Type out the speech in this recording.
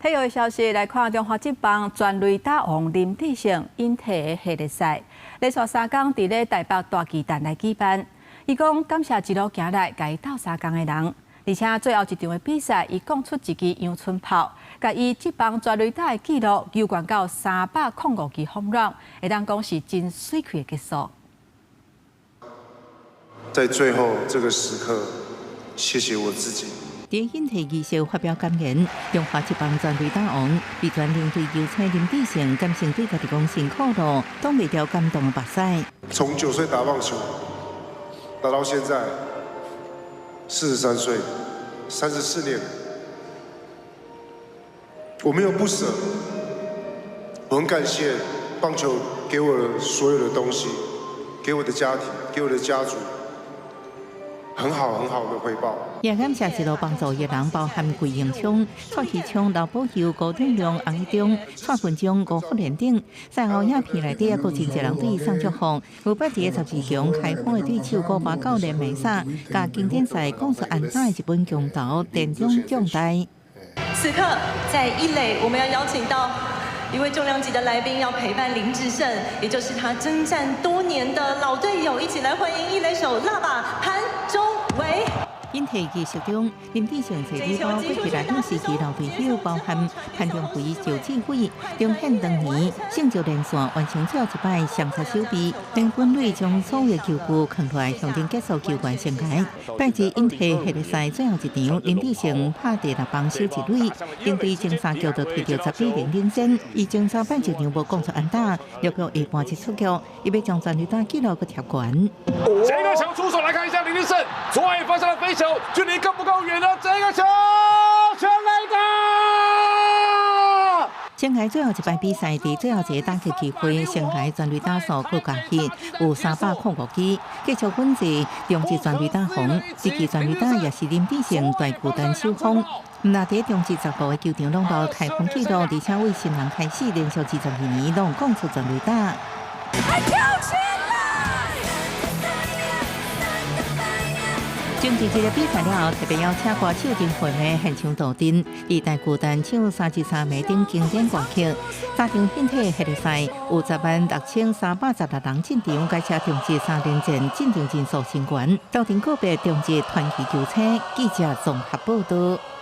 体育的消息来看，中华职棒全垒打王林志胜引退的系列赛，连续3天伫咧台北大巨蛋来举办。伊讲感谢一路行来甲伊斗3天的人，而且最后一场的比赛，伊讲出一支阳春炮，甲伊职棒全垒打的纪录游悬到305支轰软，会当讲是真水气的结束。在最后这个时刻，谢谢我自己。 在引退仪式发表感言，中华职棒全垒打王被全领队优才林志胜感谢对家己讲辛苦咯，挡袂掉感动的目屎。从9岁打棒球，打到现在43岁，34年，我没有不舍，我很感谢棒球给我的所有的东西，给我的家庭，给我的家族。 很好的回报。也感谢一路帮助的人，包含桂英昌、蔡其昌、刘宝佑、高定良、洪一中、蔡文忠、吴福连等。赛后影片内底也有真侪人对伊送祝福。有8支12强开放的对手，古巴教练梅萨，甲经典赛讲出安打的一本强投，电中奖台。此刻在一垒，我们要邀请到 一位重量级的来宾要陪伴林志胜，也就是他征战多年的老队友，一起来欢迎一垒手辣爸潘宗伟。引退仪式中，林志胜在礼包过去来向时期老队友，包含潘中辉、赵志辉、中宪当年成就连线完成最后一摆上杀手臂，林军瑞将所有球具扛出来，向前结束球员生涯。拜至引退系列赛最后一场，林志胜拍第6棒收一垒，应对前3局就摕到12-0领先。伊前3摆一场无攻出安打，6局下半一出局，伊要将全垒打纪录个贴悬。这个球出手来看一下林志胜，左外方向的飞球，距离够不够远呢？这个球全垒打！生涯最后一摆比赛，伫最后一个打击机会，生涯全垒打数更加起有305支，继续稳坐中职全垒打王。这支全垒打也是林志胜大巨蛋首封。那伫中职10个球场拢无开封纪录，而且为新人开始连续22年拢讲出全垒打。中职这个比赛了后，特别邀请歌手林惠美现场助阵，以大巨蛋唱313美顶经典歌曲。3场引退系列赛有106316人进场，加上中职3连战进场人数升悬。斗阵个别中职传奇球星记者综合报道。